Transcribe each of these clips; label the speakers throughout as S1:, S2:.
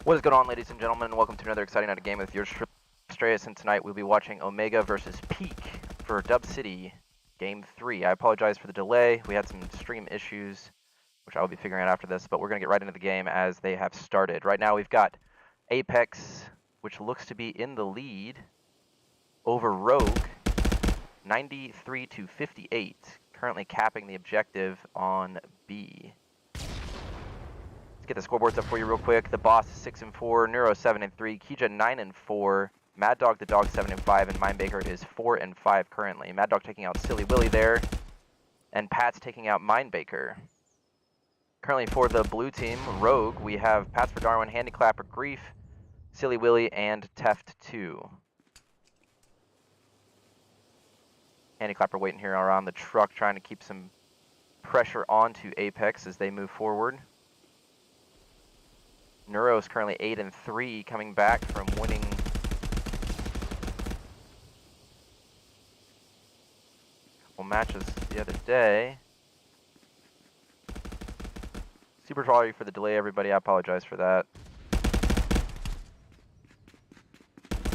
S1: What is going on, ladies and gentlemen? Welcome to another exciting night of game with yours truly, Astreus, and tonight we'll be watching Omega versus Peak for Dub City Game 3. I apologize for the delay. We had some stream issues, which I will be figuring out after this, but we're going to get right into the game as they have started. Right now we've got Apex, which looks to be in the lead over Rogue, 93 to 58, currently capping the objective on B. Let's get the scoreboards up for you real quick. The Boss is 6-4, Neuro 7-3, Kija 9-4, Mad Dog the Dog 7-5, and Mindbaker is 4-5 currently. Mad Dog taking out Silly Willy there, and Pat's taking out Mindbaker. Currently for the blue team, Rogue, we have Pats for Darwin, Handy Clapper, Grief, Silly Willy, and Teft 2. Handy Clapper waiting here around the truck, trying to keep some pressure onto Apex as they move forward. Neuro is currently 8-3, coming back from winning a couple matches the other day. Super sorry for the delay, everybody. I apologize for that.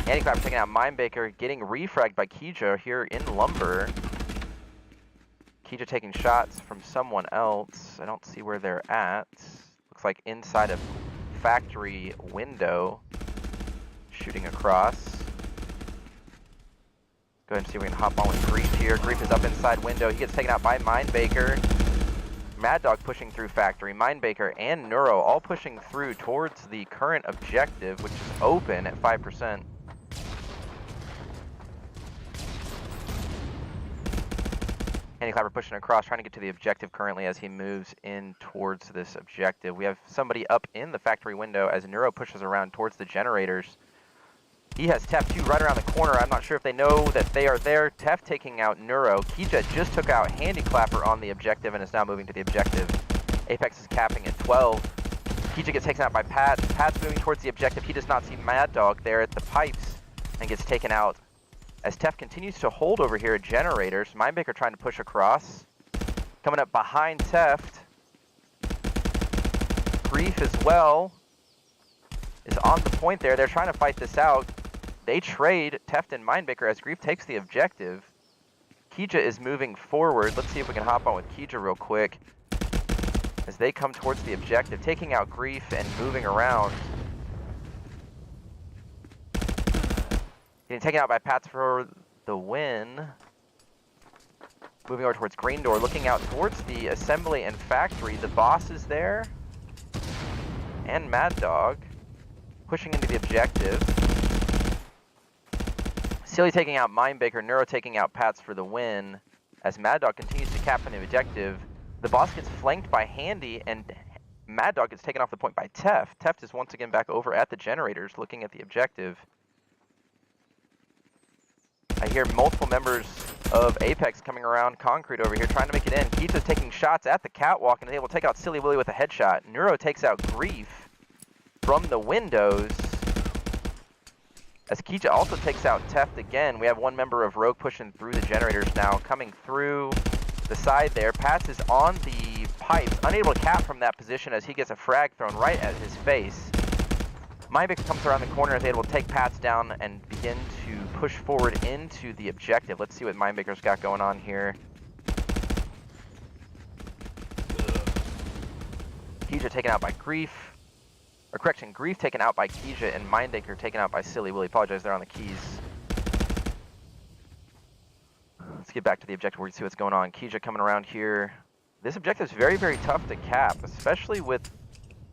S1: Handicap taking out Mindbaker, getting refragged by Kija here in Lumber. Kija taking shots from someone else. I don't see where they're at. Looks like inside of factory window, shooting across. Go ahead and see if we can hop on with Grief here. Grief is up inside window. He gets taken out by Mindbaker. Mad Dog pushing through factory. Mindbaker and Neuro all pushing through towards the current objective, which is open at 5%. Handyclapper pushing across, trying to get to the objective currently as he moves in towards this objective. We have somebody up in the factory window as Neuro pushes around towards the generators. He has Teft 2 right around the corner. I'm not sure if they know that they are there. Teft taking out Neuro. Kija just took out Handyclapper on the objective and is now moving to the objective. Apex is capping at 12. Kija gets taken out by Pat. Pat's moving towards the objective. He does not see Mad Dog there at the pipes and gets taken out. As Teft continues to hold over here at generators, Mindbaker trying to push across. Coming up behind Teft. Grief as well is on the point there. They're trying to fight this out. They trade Teft and Mindbaker as Grief takes the objective. Kija is moving forward. Let's see if we can hop on with Kija real quick as they come towards the objective, taking out Grief and moving around. Getting taken out by Pats for the win. Moving over towards Green Door, looking out towards the assembly and factory. The Boss is there. And Mad Dog pushing into the objective. Silly taking out Mindbaker, Neuro taking out Pats for the win. As Mad Dog continues to cap the objective, the Boss gets flanked by Handy, and Mad Dog gets taken off the point by Teft. Teft is once again back over at the generators looking at the objective. I hear multiple members of Apex coming around concrete over here trying to make it in. Keita's taking shots at the catwalk and is able to take out Silly Willy with a headshot. Neuro takes out Grief from the windows. As Keita also takes out Teft again. We have one member of Rogue pushing through the generators now, coming through the side there. Pats is on the pipes, unable to cap from that position as he gets a frag thrown right at his face. Mindbaker comes around the corner and is able to take Pats down and begin to push forward into the objective. Let's see what Mindbaker's got going on here. Kija taken out by Grief. Or correction, Grief taken out by Kija and Mindbaker taken out by Silly Willy. Apologize, they're on the keys. Let's get back to the objective where we see what's going on. Kija coming around here. This objective is very, very tough to cap, especially with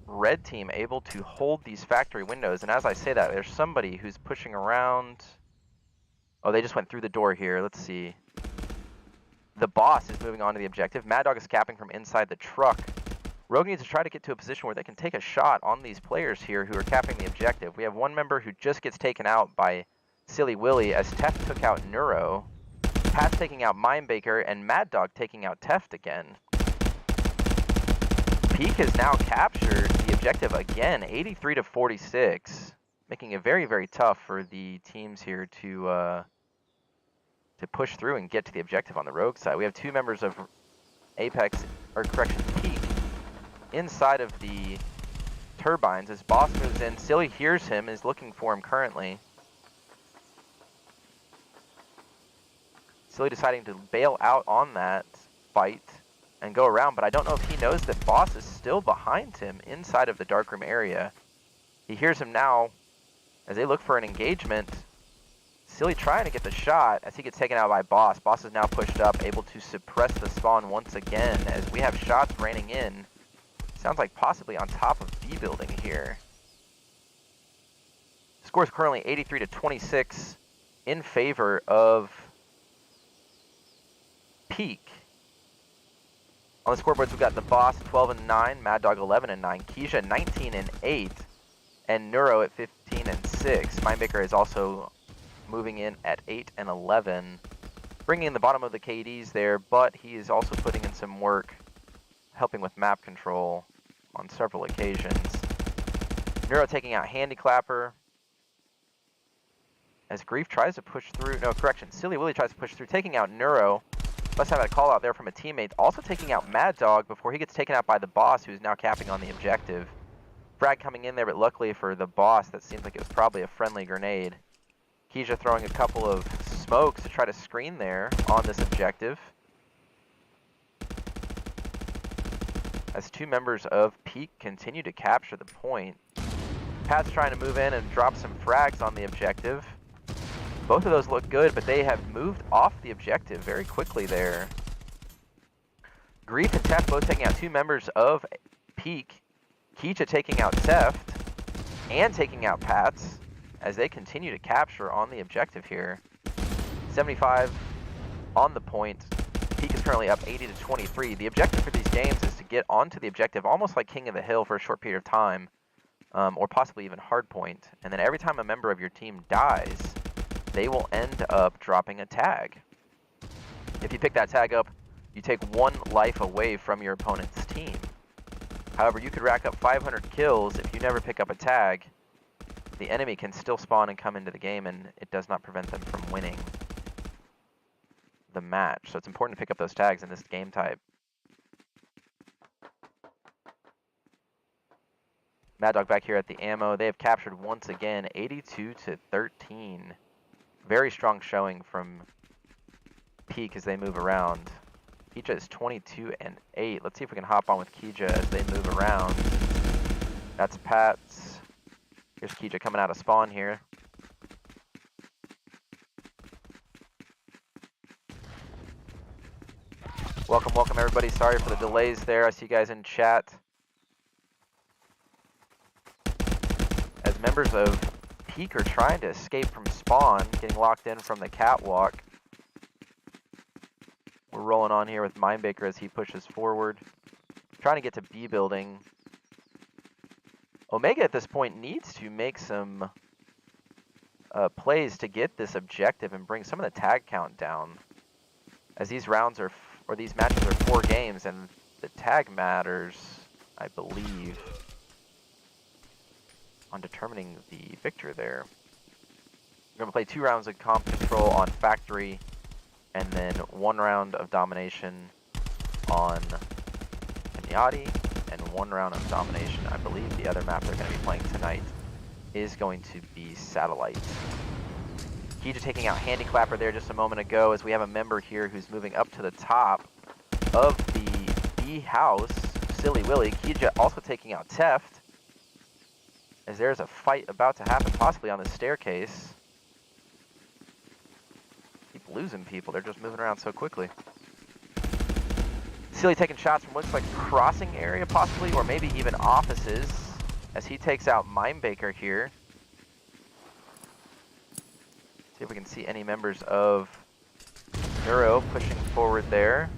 S1: Red team able to hold these factory windows. And as I say that, there's somebody who's pushing around. Oh, they just went through the door here. Let's see. The Boss is moving on to the objective. Mad Dog is capping from inside the truck. Rogue needs to try to get to a position where they can take a shot on these players here who are capping the objective. We have one member who just gets taken out by Silly Willy as Teft took out Neuro. Pat's taking out Mindbaker and Mad Dog taking out Teft again. Peak has now captured the objective again, 83 to 46, making it very, very tough for the teams here to push through and get to the objective on the Rogue side. We have two members of Apex, or correction, Peak, inside of the turbines as Boss moves in. Silly hears him, is looking for him currently. Silly deciding to bail out on that fight and go around, but I don't know if he knows that Boss is still behind him inside of the darkroom area. He hears him now as they look for an engagement. Silly trying to get the shot as he gets taken out by Boss. Boss is now pushed up, able to suppress the spawn once again as we have shots raining in. Sounds like possibly on top of B building here. Score is currently 83-26 in favor of Peak. On the scoreboards, we've got the Boss 12-9, Mad Dog 11-9, Keisha 19-8, and Neuro at 15-6. Mindbaker is also moving in at 8-11, bringing in the bottom of the KDs there, but he is also putting in some work, helping with map control on several occasions. Neuro taking out Handy Clapper, as Grief tries to push through, no, correction, Silly Willy tries to push through, taking out Neuro. Must have a call out there from a teammate, also taking out Mad Dog before he gets taken out by the Boss, who's now capping on the objective. Frag coming in there, but luckily for the Boss, that seems like it was probably a friendly grenade. Keisha throwing a couple of smokes to try to screen there on this objective. As two members of Peak continue to capture the point. Pat's trying to move in and drop some frags on the objective. Both of those look good, but they have moved off the objective very quickly there. Grief and Teft both taking out two members of Peak. Keisha taking out Teft and taking out Pats as they continue to capture on the objective here. 75 on the point. Peak is currently up 80-23. The objective for these games is to get onto the objective almost like King of the Hill for a short period of time, or possibly even Hardpoint. And then every time a member of your team dies, they will end up dropping a tag. If you pick that tag up, you take one life away from your opponent's team. However, you could rack up 500 kills if you never pick up a tag. The enemy can still spawn and come into the game, and it does not prevent them from winning the match. So it's important to pick up those tags in this game type. Mad Dog back here at the ammo. They have captured once again 82-13. Very strong showing from Peak as they move around. Keisha is 22-8. Let's see if we can hop on with Keisha as they move around. That's Pat's. Here's Keisha coming out of spawn here. Welcome, welcome everybody. Sorry for the delays there. I see you guys in chat. As members of Peak are trying to escape from spawn, getting locked in from the catwalk. We're rolling on here with Mindbaker as he pushes forward. Trying to get to B building. Omega at this point needs to make some plays to get this objective and bring some of the tag count down. As these rounds are, or these matches are 4 games, and the tag matters, I believe, on determining the victor there. We're going to play 2 rounds of comp control on Factory, and then 1 round of domination on Kenyati, and 1 round of domination. I believe the other map they're going to be playing tonight is going to be Satellite. Keisha taking out Handy Clapper there just a moment ago, as we have a member here who's moving up to the top of the B house, Silly Willy. Keisha also taking out Teft, as there's a fight about to happen, possibly on the staircase. Keep losing people, they're just moving around so quickly. Silly taking shots from what's like crossing area possibly, or maybe even offices, as he takes out Mindbaker here. See if we can see any members of Neuro pushing forward there.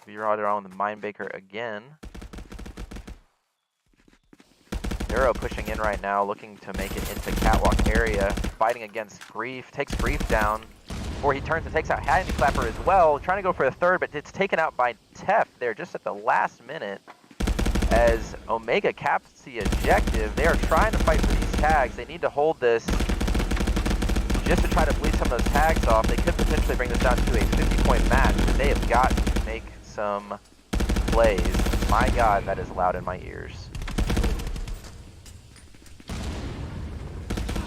S1: You're on the Mindbaker again. Neuro pushing in right now, looking to make it into catwalk area, fighting against Grief, takes Grief down before he turns and takes out Handy Clapper as well, trying to go for the third, but it's taken out by Teft there just at the last minute. As Omega caps the objective, they are trying to fight for these tags. They need to hold this just to try to bleed some of those tags off, they could potentially bring this down to a 50-point match, but they have got to make some plays. My God, that is loud in my ears.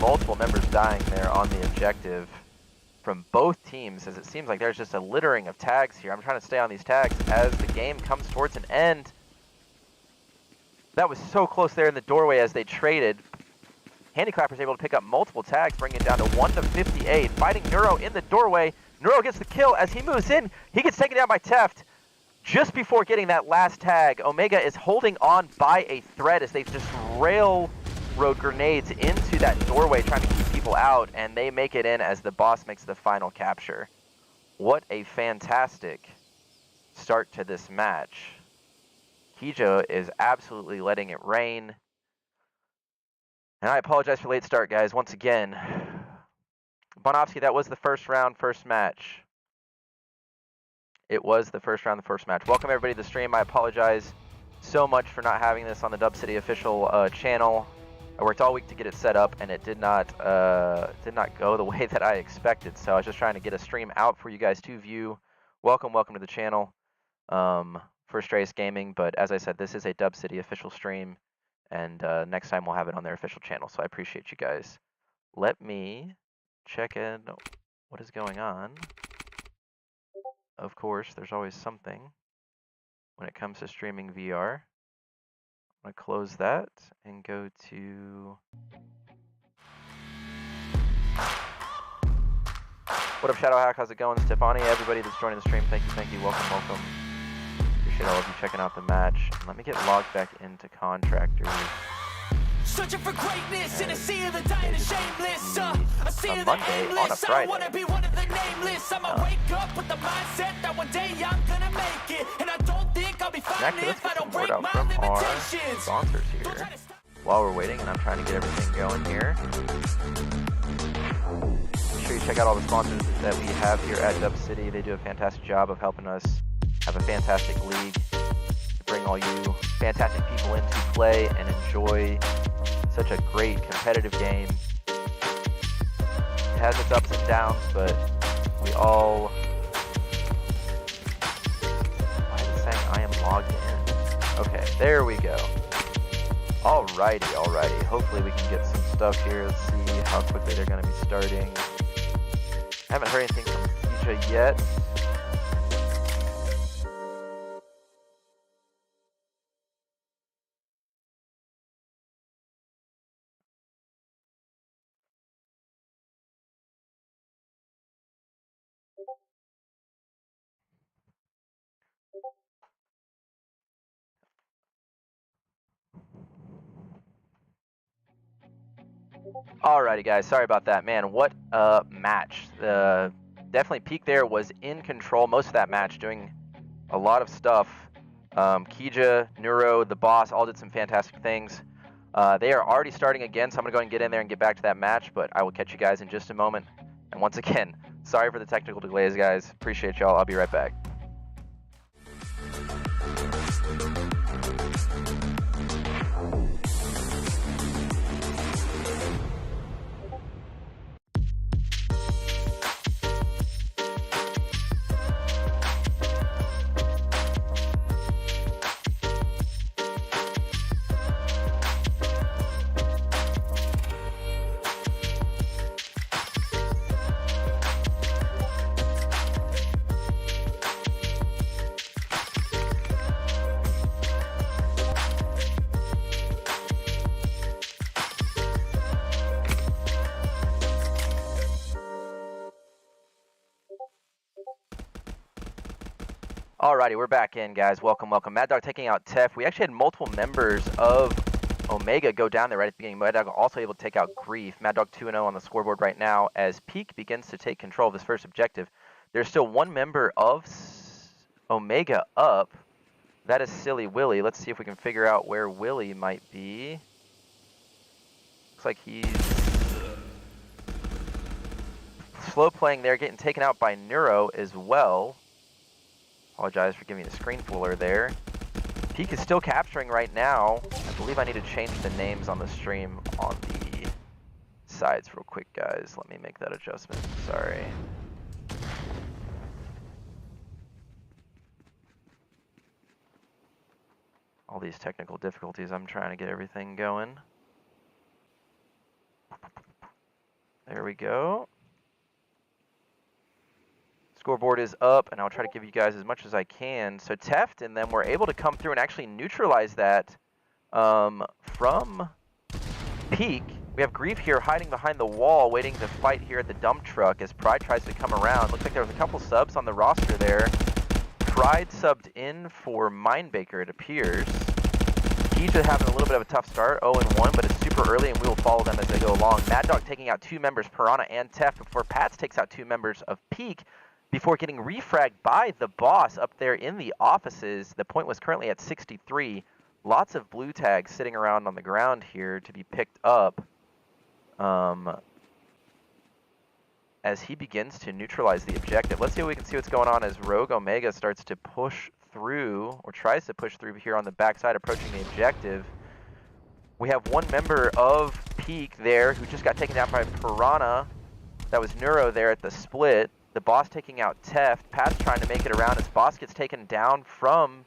S1: Multiple members dying there on the objective from both teams, as it seems like there's just a littering of tags here. I'm trying to stay on these tags as the game comes towards an end. That was so close there in the doorway as they traded. Handiclapper's able to pick up multiple tags, bringing it down to 1-58. Fighting Neuro in the doorway. Neuro gets the kill as he moves in. He gets taken down by Teft. Just before getting that last tag, Omega is holding on by a thread as they just railroad grenades into that doorway, trying to keep people out, and they make it in as the boss makes the final capture. What a fantastic start to this match. Kijo is absolutely letting it rain. And I apologize for late start, guys. Once again, Bonovsky, that was the first round, first match. It was the first round, the first match. Welcome everybody to the stream. I apologize so much for not having this on the Dub City official channel. I worked all week to get it set up, and it did not go the way that I expected. So I was just trying to get a stream out for you guys to view. Welcome to the channel for Astreus Gaming. But as I said, this is a Dub City official stream, and next time we'll have it on their official channel. So I appreciate you guys. Let me check in what is going on. Of course, there's always something when it comes to streaming VR. I'm going to close that and go to... What up, Shadowhack? How's it going? Stefani, everybody that's joining the stream, thank you. Welcome. Appreciate all of you checking out the match. Let me get logged back into Contractors.
S2: Searching for greatness in a sea of the dying and shameless. A sea of the
S1: Monday on a
S2: aimless.
S1: Friday.
S2: I wanna be one of the nameless. I'ma wake up with the mindset that one day I'm gonna make it. And I don't think I'll be fine if I don't break my limitations.
S1: Sponsors here. While we're waiting, and I'm trying to get everything going here. Make sure you check out all the sponsors that we have here at Dub City. They do a fantastic job of helping us have a fantastic league, to bring all you fantastic people in to play and enjoy such a great competitive game. It has its ups and downs, but we all... Why is it saying I am logged in? Okay, there we go. Alrighty. Hopefully we can get some stuff here. Let's see how quickly they're going to be starting. I haven't heard anything from Keisha yet. Alrighty, guys. Sorry about that, man. What a match. Definitely Peak there was in control most of that match, doing a lot of stuff. Kija, Neuro, the boss, all did some fantastic things. They are already starting again, so I'm going to go ahead and get in there and get back to that match, but I will catch you guys in just a moment. And once again, sorry for the technical delays, guys. Appreciate y'all. I'll be right back. Alrighty, we're back in, guys. Welcome. Mad Dog taking out Tef. We actually had multiple members of Omega go down there right at the beginning. Mad Dog also able to take out Grief. Mad Dog 2-0 on the scoreboard right now as Peak begins to take control of his first objective. There's still one member of Omega up. That is Silly Willy. Let's see if we can figure out where Willy might be. Looks like he's slow playing there, getting taken out by Neuro as well. Apologize for giving a screen fooler there. Peak is still capturing right now. I believe I need to change the names on the stream on the sides real quick, guys. Let me make that adjustment. Sorry. All these technical difficulties, I'm trying to get everything going. There we go. Scoreboard is up, and I'll try to give you guys as much as I can. So Teft and them were able to come through and actually neutralize that from Peak. We have Grief here hiding behind the wall, waiting to fight here at the dump truck as Pride tries to come around. Looks like there was a couple subs on the roster there. Pride subbed in for Mindbaker, it appears. Keija having a little bit of a tough start, 0-1, but it's super early, and we will follow them as they go along. Mad Dog taking out 2 members, Piranha and Teft, before Pats takes out 2 members of Peak, before getting refragged by the boss up there in the offices. The point was currently at 63. Lots of blue tags sitting around on the ground here to be picked up. As he begins to neutralize the objective. Let's see if we can see what's going on as Rogue Omega starts to push through, or tries to push through here on the backside, approaching the objective. We have 1 member of Peak there who just got taken down by Piranha. That was Neuro there at the split. The boss taking out Teft. Pat's trying to make it around as boss gets taken down from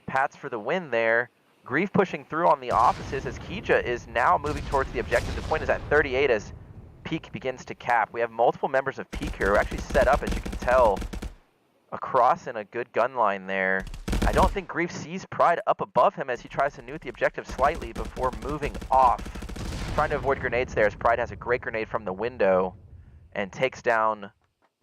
S1: Pats for the win there. Grief pushing through on the offices as Keija is now moving towards the objective. The point is at 38 as Peak begins to cap. We have multiple members of Peak here who are actually set up, as you can tell, across in a good gun line there. I don't think Grief sees Pride up above him as he tries to nuke the objective slightly before moving off. Trying to avoid grenades there as Pride has a great grenade from the window and takes down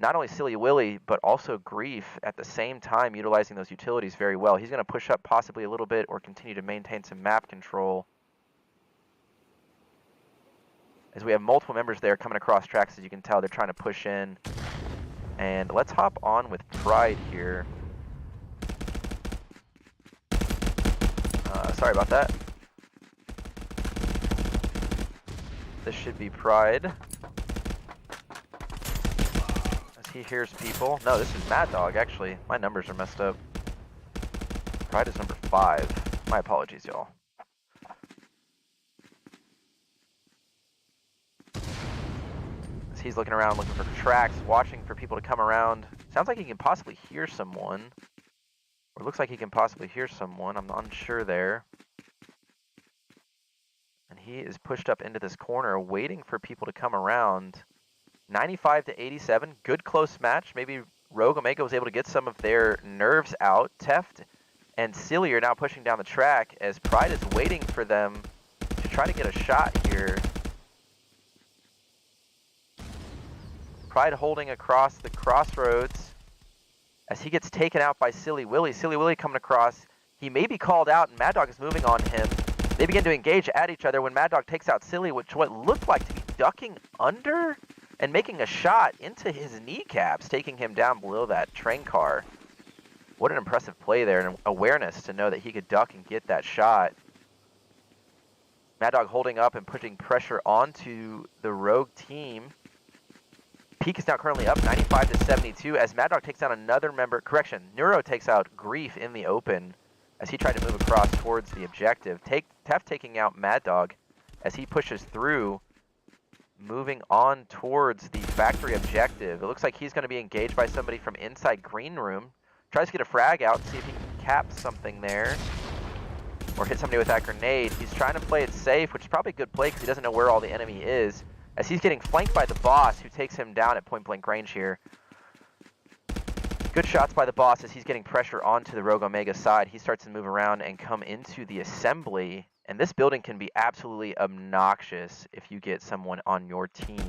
S1: not only Silly Willy, but also Grief at the same time, utilizing those utilities very well. He's going to push up possibly a little bit or continue to maintain some map control. As we have multiple members there coming across tracks, as you can tell, they're trying to push in. And let's hop on with Pride here. Sorry about that. This should be Pride. He hears people. No, this is Mad Dog, actually. My numbers are messed up. Pride is number 5. My apologies, y'all. As he's looking around, looking for tracks, watching for people to come around. Sounds like he can possibly hear someone. Or looks like he can possibly hear someone. I'm unsure there. And he is pushed up into this corner, waiting for people to come around. 95 to 87, good close match. Maybe Rogue Omega was able to get some of their nerves out. Teft and Silly are now pushing down the track as Pride is waiting for them to try to get a shot here. Pride holding across the crossroads as he gets taken out by Silly Willy. Silly Willy coming across. He may be called out and Mad Dog is moving on him. They begin to engage at each other when Mad Dog takes out Silly, which what looked like to be ducking under and making a shot into his kneecaps, taking him down below that train car. What an impressive play there, and awareness to know that he could duck and get that shot. Mad Dog holding up and putting pressure onto the Rogue team. Peak is now currently up 95 to 72 as Mad Dog takes down another member. Correction, Neuro takes out Grief in the open as he tried to move across towards the objective. Teft taking out Mad Dog as he pushes through, moving on towards the factory objective. It looks like he's going to be engaged by somebody from inside green room. Tries to get a frag out, see if he can cap something there. Or hit somebody with that grenade. He's trying to play it safe, which is probably a good play because he doesn't know where all the enemy is. As he's getting flanked by the boss, who takes him down at point blank range here. Good shots by the boss as he's getting pressure onto the Rogue Omega side. He starts to move around and come into the assembly. And this building can be absolutely obnoxious if you get someone on your team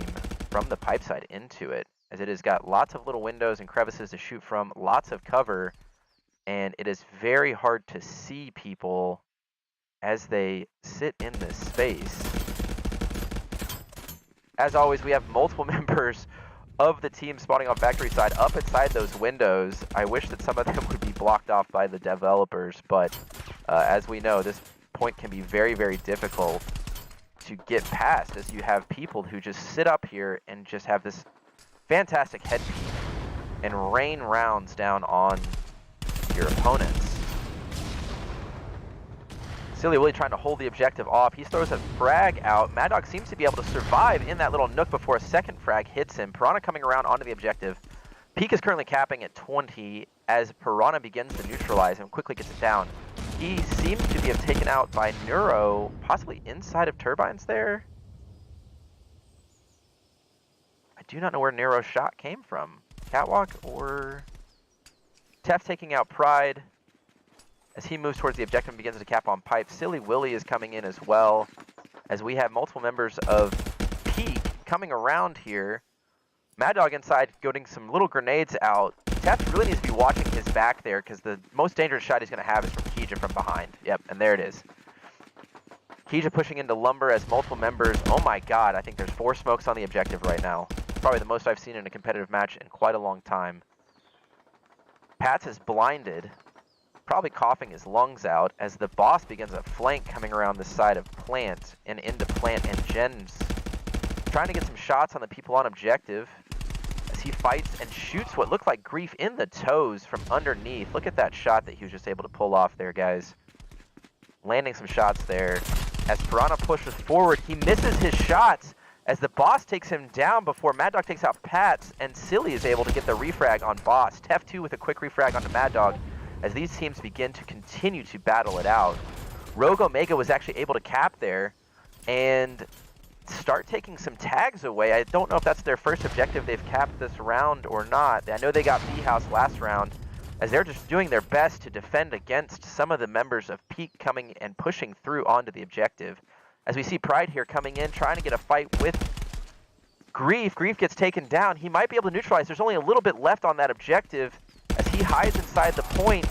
S1: from the pipe side into it, as it has got lots of little windows and crevices to shoot from, lots of cover, and it is very hard to see people as they sit in this space. As always, we have multiple members of the team spawning on factory side up inside those windows. I wish that some of them would be blocked off by the developers, but as we know, this point can be very, very difficult to get past, as you have people who just sit up here and just have this fantastic head peek and rain rounds down on your opponents. Silly Willy trying to hold the objective off. He throws a frag out. Mad Dog seems to be able to survive in that little nook before a second frag hits him. Piranha coming around onto the objective. Peak is currently capping at 20 as Piranha begins to neutralize and quickly gets it down. He seems to be taken out by Neuro, possibly inside of turbines there. I do not know where Neuro's shot came from. Catwalk or... Tef taking out Pride. As he moves towards the objective and begins to cap on pipe. Silly Willy is coming in as well. As we have multiple members of Peak coming around here. Mad Dog inside getting some little grenades out. Tef really needs to be watching his back there because the most dangerous shot he's going to have is from Kija from behind. Yep, and there it is. Kija pushing into Lumber as multiple members. Oh my god, I think there's 4 smokes on the objective right now. Probably the most I've seen in a competitive match in quite a long time. Pats is blinded. Probably coughing his lungs out as the boss begins a flank coming around the side of Plant and into Plant and Jen's trying to get some shots on the people on objective as he fights and shoots what looked like Grief in the toes from underneath. Look at that shot that he was just able to pull off there, guys. Landing some shots there. As Piranha pushes forward, he misses his shots as the boss takes him down before Mad Dog takes out Pats and Silly is able to get the refrag on boss. Tef 2 with a quick refrag onto Mad Dog. As these teams begin to continue to battle it out. Rogue Omega was actually able to cap there and start taking some tags away. I don't know if that's their first objective they've capped this round or not. I know they got B-House last round as they're just doing their best to defend against some of the members of Peak coming and pushing through onto the objective. As we see Pride here coming in, trying to get a fight with Grief. Grief gets taken down. He might be able to neutralize. There's only a little bit left on that objective. As he hides inside the point,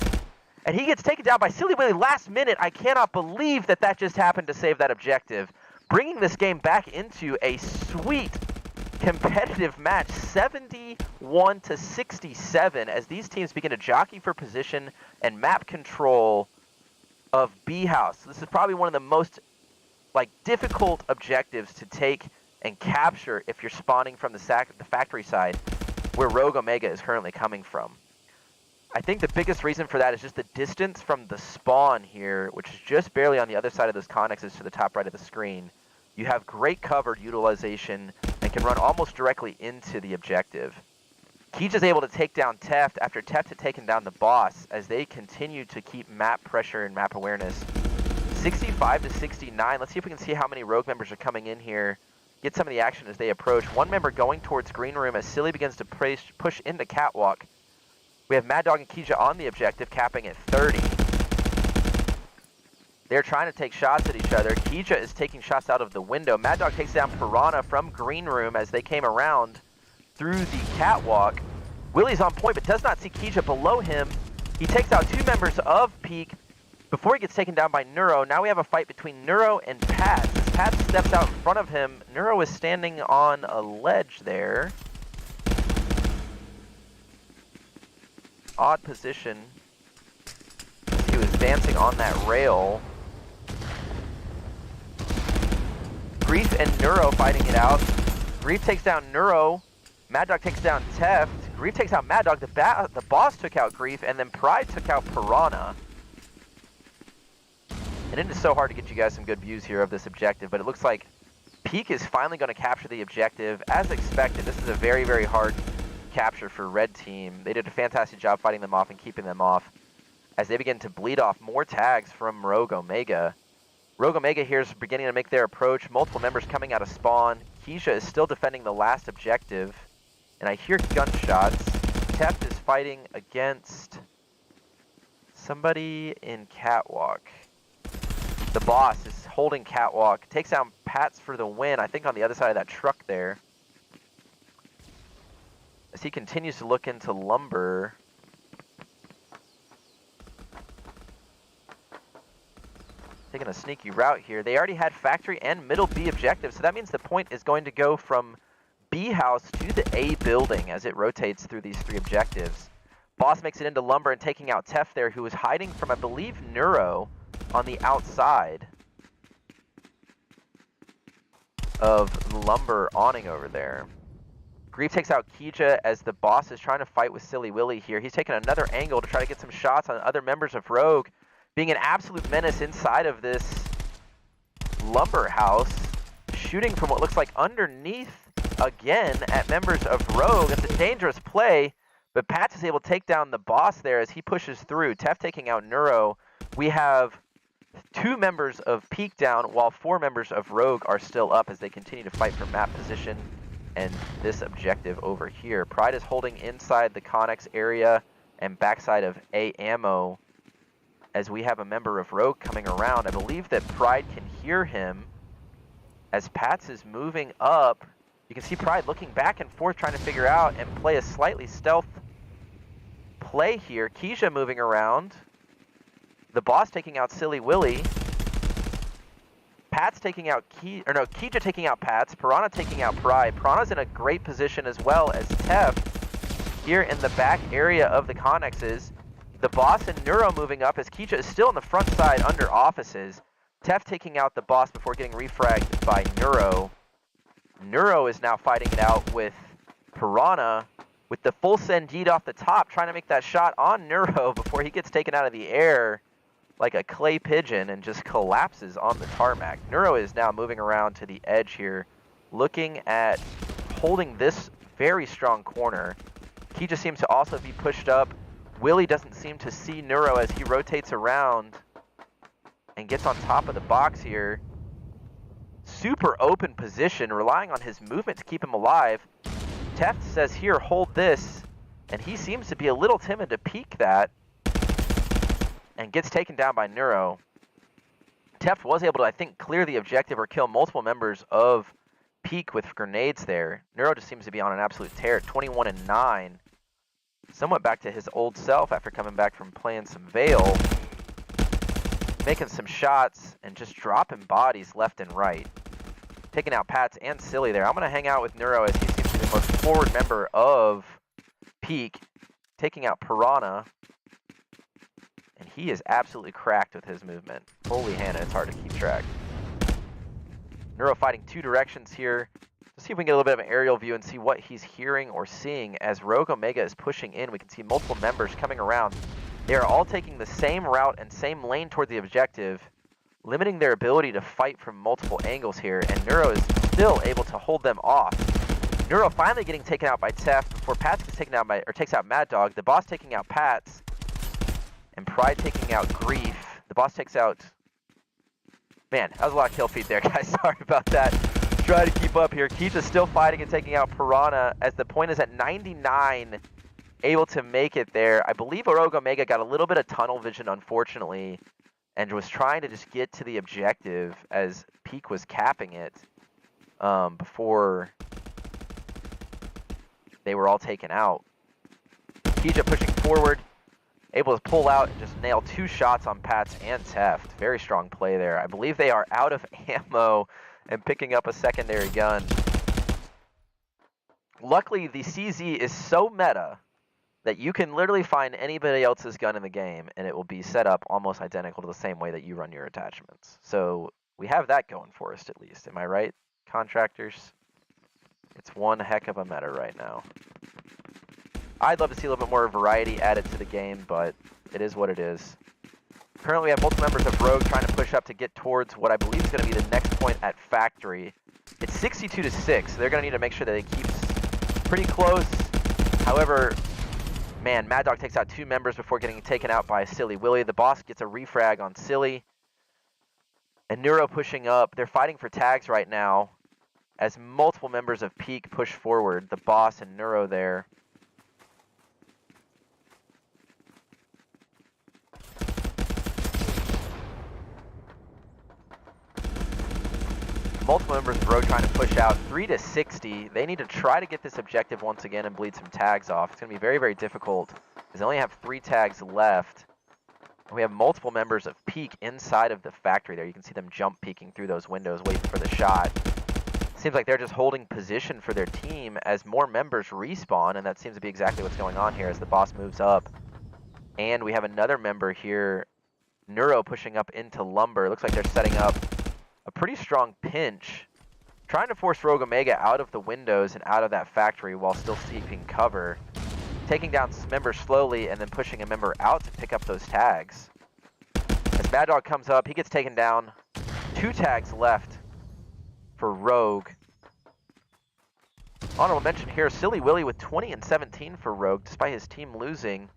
S1: and he gets taken down by Silly Willy last minute. I cannot believe that that just happened to save that objective. Bringing this game back into a sweet competitive match, 71-67, as these teams begin to jockey for position and map control of B-House. This is probably one of the most difficult objectives to take and capture if you're spawning from the factory side, where Rogue Omega is currently coming from. I think the biggest reason for that is just the distance from the spawn here, which is just barely on the other side of those connexes to the top right of the screen. You have great cover utilization and can run almost directly into the objective. Kija's able to take down Teft after Teft had taken down the boss as they continue to keep map pressure and map awareness. 65-69. Let's see if we can see how many Rogue members are coming in here. Get some of the action as they approach. One member going towards Green Room as Silly begins to push into Catwalk. We have Mad Dog and Kija on the objective, capping at 30. They're trying to take shots at each other. Kija is taking shots out of the window. Mad Dog takes down Piranha from Green Room as they came around through the Catwalk. Willie's on point, but does not see Kija below him. He takes out 2 members of Peak before he gets taken down by Neuro. Now we have a fight between Neuro and Pat. As Pat steps out in front of him, Neuro is standing on a ledge there. Odd position. He was dancing on that rail. Grief and Neuro fighting it out. Grief takes down Neuro. Mad Dog takes down Teft. Grief takes out Mad Dog. The boss took out Grief, and then Pride took out Piranha. And it is so hard to get you guys some good views here of this objective, but it looks like Peak is finally going to capture the objective. As expected, this is a very, very hard capture for Red Team. They did a fantastic job fighting them off and keeping them off as they begin to bleed off more tags from Rogue Omega. Rogue Omega here is beginning to make their approach. Multiple members coming out of spawn. Kija is still defending the last objective, and I hear gunshots. Teft is fighting against somebody in Catwalk. The boss is holding Catwalk, takes down Pats for the win, I think on the other side of that truck there. As he continues to look into Lumber. Taking a sneaky route here. They already had factory and middle B objectives, so that means the point is going to go from B house to the A building as it rotates through these 3 objectives. Boss makes it into Lumber and taking out Tef there, who is hiding from, I believe, Neuro on the outside of Lumber awning over there. Grief takes out Kija as the boss is trying to fight with Silly Willy here. He's taking another angle to try to get some shots on other members of Rogue. being an absolute menace inside of this lumber house, shooting from what looks like underneath again at members of Rogue. It's a dangerous play, but Pats is able to take down the boss there as he pushes through. Tef taking out Neuro. We have 2 members of Peak down, while 4 members of Rogue are still up as they continue to fight for map position and this objective over here. Pride is holding inside the Connex area and backside of A ammo as we have a member of Rogue coming around. I believe that Pride can hear him as Pats is moving up. You can see Pride looking back and forth trying to figure out and play a slightly stealth play here. Keisha moving around. The boss taking out Silly Willy. Pat's taking out Keisha taking out Pats. Piranha taking out Pride. Piranha's in a great position as well as Tef here in the back area of the Connexes. The boss and Neuro moving up as Keisha is still on the front side under offices. Tef taking out the boss before getting refragged by Neuro. Neuro is now fighting it out with Piranha with the full send deed off the top, trying to make that shot on Neuro before he gets taken out of the air like a clay pigeon and just collapses on the tarmac. Neuro is now moving around to the edge here, looking at holding this very strong corner. Keisha seems to also be pushed up. Willie doesn't seem to see Neuro as he rotates around and gets on top of the box here. Super open position, relying on his movement to keep him alive. Teft says here, hold this, and he seems to be a little timid to peek that and gets taken down by Neuro. Teft was able to, I think, clear the objective or kill multiple members of Peak with grenades there. Neuro just seems to be on an absolute tear at 21-9. Somewhat back to his old self after coming back from playing some Veil. Making some shots and just dropping bodies left and right. Taking out Pats and Silly there. I'm going to hang out with Neuro as he seems to be the most forward member of Peak. Taking out Piranha. And he is absolutely cracked with his movement. Holy Hannah, it's hard to keep track. Neuro fighting 2 directions here. Let's see if we can get a little bit of an aerial view and see what he's hearing or seeing as Rogue Omega is pushing in. We can see multiple members coming around. They are all taking the same route and same lane toward the objective, limiting their ability to fight from multiple angles here, and Neuro is still able to hold them off. Neuro finally getting taken out by Tef before Pats gets taken out by, or takes out Mad Dog. The boss taking out Pats, and Pride taking out Grief. The boss takes out... Man, that was a lot of kill feed there, guys. Sorry about that. Try to keep up here. Keisha's still fighting and taking out Piranha as the point is at 99. Able to make it there. I believe Rogue Omega got a little bit of tunnel vision, unfortunately, and was trying to just get to the objective as Peak was capping it before they were all taken out. Keisha pushing forward, able to pull out and just nail 2 shots on Pats and Teft. Very strong play there. I believe they are out of ammo and picking up a secondary gun. Luckily, the CZ is so meta that you can literally find anybody else's gun in the game and it will be set up almost identical to the same way that you run your attachments. So we have that going for us at least. Am I right, Contractors? It's one heck of a meta right now. I'd love to see a little bit more variety added to the game, but it is what it is. Currently we have multiple members of Rogue trying to push up to get towards what I believe is going to be the next point at Factory. It's 62-6, so they're going to need to make sure that it keeps pretty close. However, man, Mad Dog takes out 2 members before getting taken out by Silly Willy. The boss gets a refrag on Silly. And Neuro pushing up. They're fighting for tags right now as multiple members of Peak push forward. The boss and Neuro there. Multiple members of Rogue trying to push out 3-60. They need to try to get this objective once again and bleed some tags off. It's going to be very, very difficult because they only have 3 tags left. We have multiple members of Peak inside of the factory there. You can see them jump peeking through those windows waiting for the shot. Seems like they're just holding position for their team as more members respawn, and that seems to be exactly what's going on here as the boss moves up. And we have another member here, Neuro, pushing up into Lumber. Looks like they're setting up a pretty strong pinch, trying to force Rogue Omega out of the windows and out of that factory while still seeking cover. Taking down members slowly and then pushing a member out to pick up those tags. Mad Dog comes up. He gets taken down. 2 tags left for Rogue. Honorable mention here, Silly Willy with 20 and 17 for Rogue, despite his team losing.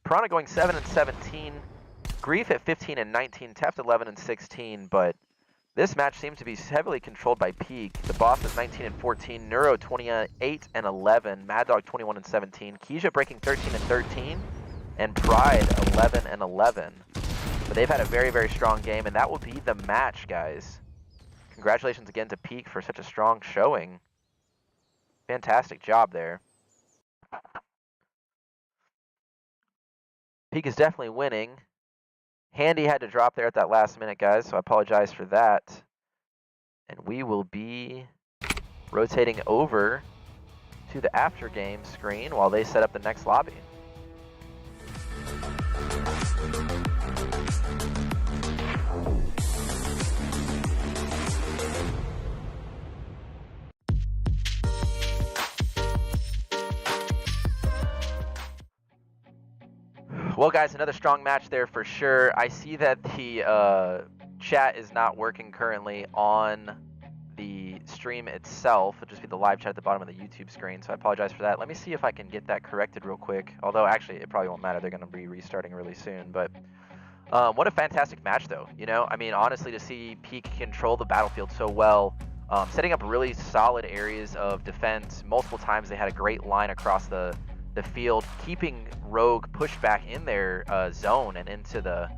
S1: Piranha going 7 and 17. Grief at 15 and 19. Teft 11 and 16, but this match seems to be heavily controlled by Peak. The boss is 19 and 14. Neuro 28 and 11. Mad Dog 21 and 17. Keisha breaking 13 and 13. And Pride 11 and 11. But they've had a very, very strong game, and that will be the match, guys. Congratulations again to Peak for such a strong showing. Fantastic job there. Peak is definitely winning. Handy had to drop there at that last minute, guys, so I apologize for that. And we will be rotating over to the after game screen while they set up the next lobby. Well, guys, another strong match there for sure. I see that the chat is not working currently on the stream itself. It'll just be the live chat at the bottom of the YouTube screen, so I apologize for that. Let me see if I can get that corrected real quick. Although, actually, it probably won't matter. They're going to be restarting really soon. But what a fantastic match, though. You know, I mean, honestly, to see Peak control the battlefield so well, setting up really solid areas of defense. Multiple times they had a great line across the field, keeping Rogue pushed back in their zone and into the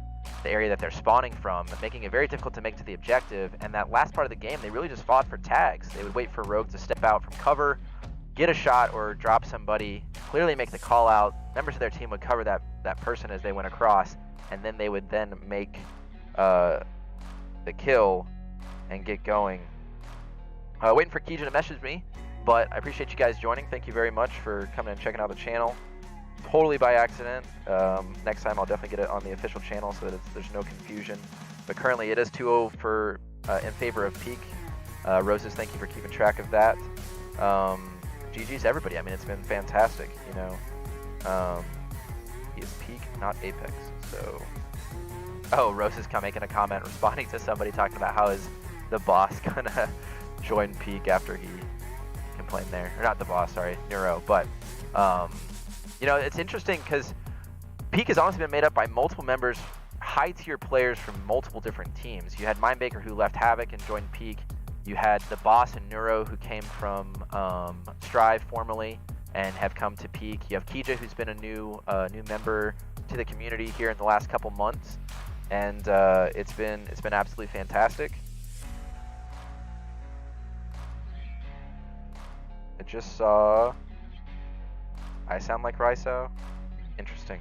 S1: area that they're spawning from, making it very difficult to make to the objective. And that last part of the game, they really just fought for tags. They would wait for Rogue to step out from cover, get a shot or drop somebody, clearly make the call out. Members of their team would cover that person as they went across, and then they would then make the kill and get going. Waiting for Keejan to message me. But I appreciate you guys joining. Thank you very much for coming and checking out the channel. Totally by accident. Next time I'll definitely get it on the official channel so that there's no confusion. But currently it is 2-0 for in favor of Peak. Roses, thank you for keeping track of that. GG's everybody. I mean, it's been fantastic. You know, he is Peak, not Apex. So, oh, Roses making a comment responding to somebody talking about how is the boss gonna join Peak after he complained there, or not the boss, sorry, Neuro. But you know, it's interesting because Peak has honestly been made up by multiple members, high tier players from multiple different teams. You had Mindbaker who left Havoc and joined Peak. You had the boss and Neuro who came from Strive formerly and have come to Peak. You have Keija who's been a new member to the community here in the last couple months, and it's been absolutely fantastic. I just saw. I sound like Raiso. Interesting.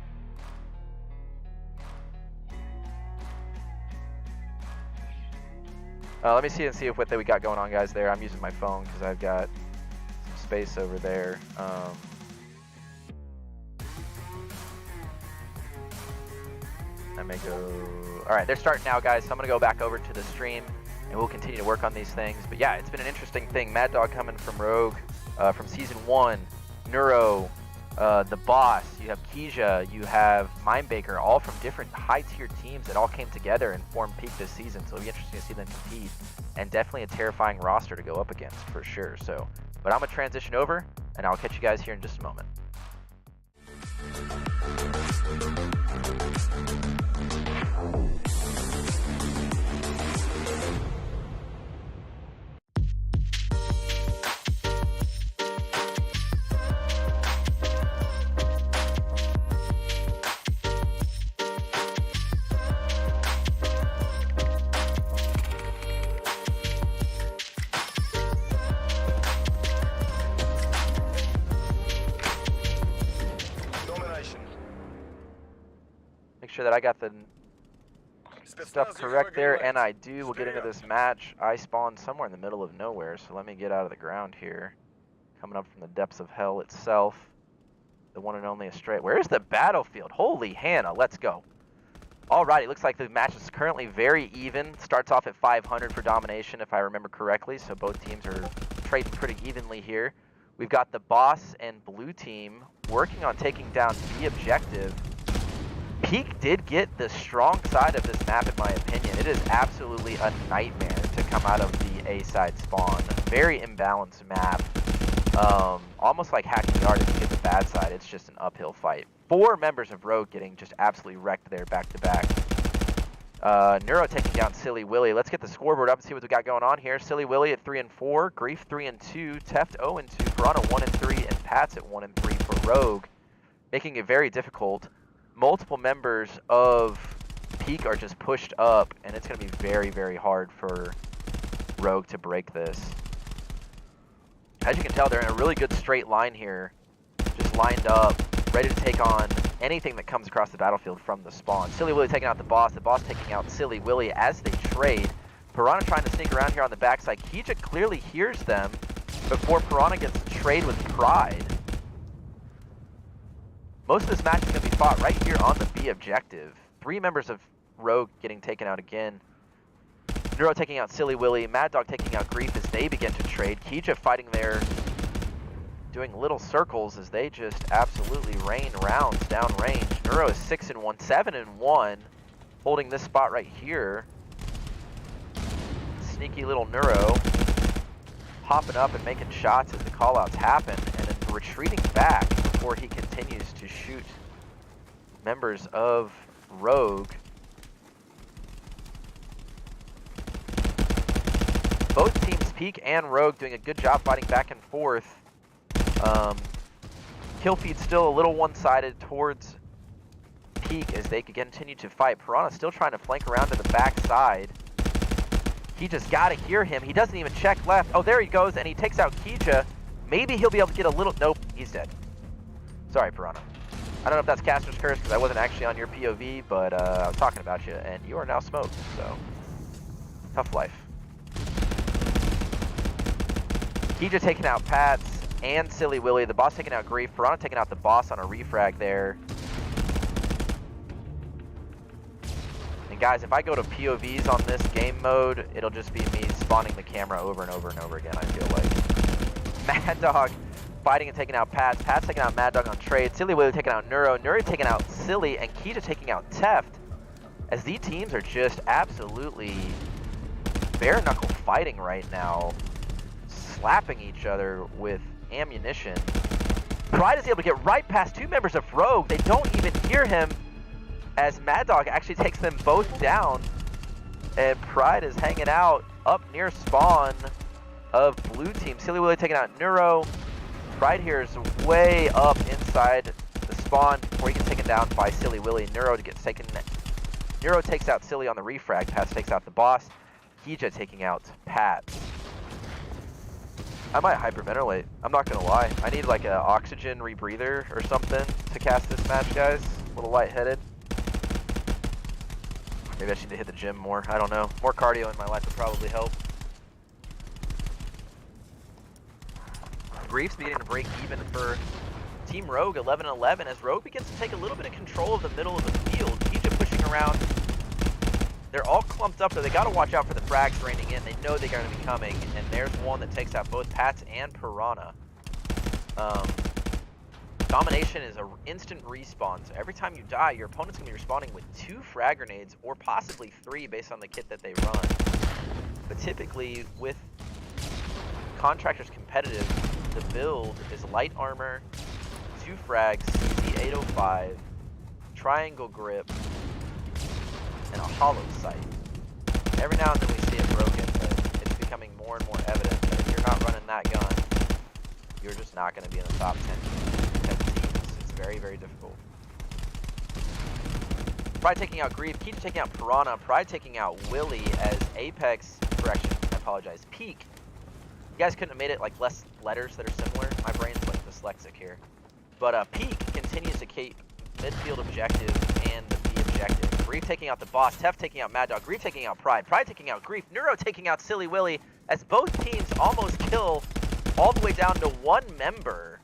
S1: Let me see if what we got going on, guys. There, I'm using my phone because I've got some space over there. I may go. All right, they're starting now, guys. So I'm gonna go back over to the stream, and we'll continue to work on these things. But yeah, it's been an interesting thing. Mad Dog coming from Rogue. From Season 1, Neuro, the boss, you have Keija, you have Mindbaker, all from different high-tier teams that all came together and formed Peak this season, so it'll be interesting to see them compete, and definitely a terrifying roster to go up against, for sure. So, but I'm going to transition over, and I'll catch you guys here in just a moment. Make sure that I got the stuff correct there, and I do. We'll get into this match. I spawned somewhere in the middle of nowhere, so let me get out of the ground here. Coming up from the depths of hell itself. The one and only Astreus. Where's the battlefield? Holy Hannah, let's go. Alrighty, looks like the match is currently very even. Starts off at 500 for domination, if I remember correctly, so both teams are trading pretty evenly here. We've got the boss and blue team working on taking down the objective. Peak did get the strong side of this map in my opinion. It is absolutely a nightmare to come out of the A side spawn. Very imbalanced map. Almost like hacking yard if you get the bad side. It's just an uphill fight. 4 members of Rogue getting just absolutely wrecked there back to back. Neuro taking down Silly Willy. Let's get the scoreboard up and see what we got going on here. Silly Willy at 3 and 4, Grief 3 and 2, Teft 0 and 2, Piranha 1 and 3, and Pat's at 1 and 3 for Rogue, making it very difficult. Multiple members of Peak are just pushed up, and it's going to be very, very hard for Rogue to break this. As you can tell, they're in a really good straight line here, just lined up, ready to take on anything that comes across the battlefield from the spawn. Silly Willy taking out the boss taking out Silly Willy as they trade. Piranha trying to sneak around here on the backside. Kija clearly hears them before Piranha gets to trade with Pride. Most of this match is going to be fought right here on the B objective. 3 members of Rogue getting taken out again. Neuro taking out Silly Willy, Mad Dog taking out Grief as they begin to trade. Kija fighting there, doing little circles as they just absolutely rain rounds downrange. Neuro is 6 and 1, 7 and 1, holding this spot right here. Sneaky little Neuro, hopping up and making shots as the callouts happen, and then retreating back before he continues to shoot members of Rogue. Both teams, Peak and Rogue, doing a good job fighting back and forth. Kill feed still a little one-sided towards Peak as they continue to fight. Piranha still trying to flank around to the back side. He just got to hear him. He doesn't even check left. Oh, there he goes, and he takes out Kija. Maybe he'll be able to get a little... Nope, he's dead. Sorry, Piranha. I don't know if that's Caster's Curse because I wasn't actually on your POV, but I was talking about you, and you are now smoked, so... Tough life. Kija taking out Pats and Silly Willy. The boss taking out Grief. Piranha taking out the boss on a refrag there. And guys, if I go to POVs on this game mode, it'll just be me spawning the camera over and over and over again, I feel like. Mad Dog fighting and taking out Pats. Pats taking out Mad Dog on trade. Silly Willy taking out Neuro. Neuro taking out Silly. And Kija taking out Teft. As these teams are just absolutely bare knuckle fighting right now. Slapping each other with ammunition. Pride is able to get right past 2 members of Rogue. They don't even hear him as Mad Dog actually takes them both down. And Pride is hanging out up near spawn of blue team. Silly Willy taking out Neuro. Pride here is way up inside the spawn before he gets taken down by Silly Willy. Neuro gets taken. Neuro takes out Silly on the refrag. Pats takes out the boss. Kija taking out Pat. I might hyperventilate. I'm not gonna lie. I need like an oxygen rebreather or something to cast this match, guys. A little lightheaded. Maybe I should hit the gym more. I don't know. More cardio in my life would probably help. Grief's beginning to break even for Team Rogue, 11-11, as Rogue begins to take a little bit of control of the middle of the field. Kija pushing around. They're all clumped up, so they got to watch out for the frags raining in. They know they're going to be coming, and there's one that takes out both Pats and Piranha. Domination is an instant respawn, so every time you die, your opponent's going to be respawning with 2 frag grenades, or possibly 3 based on the kit that they run. But typically, with Contractors competitive, the build is light armor, 2 frags, CC805, triangle grip, and a hollow sight. Every now and then we see it broken, but it's becoming more and more evident that if you're not running that gun, you're just not going to be in the top 10 teams. It's very, very difficult. Pride taking out Grief, Kija taking out Piranha, Pride taking out Willy as Apex, correction, I apologize, Peak. You guys couldn't have made it like less letters that are similar. My brain's like dyslexic here. But Peak continues to keep midfield objective and the B objective. Grief taking out the boss, Teft taking out Mad Dog, Grief taking out Pride, Pride taking out Grief, Neuro taking out Silly Willy, as both teams almost kill all the way down to 1 member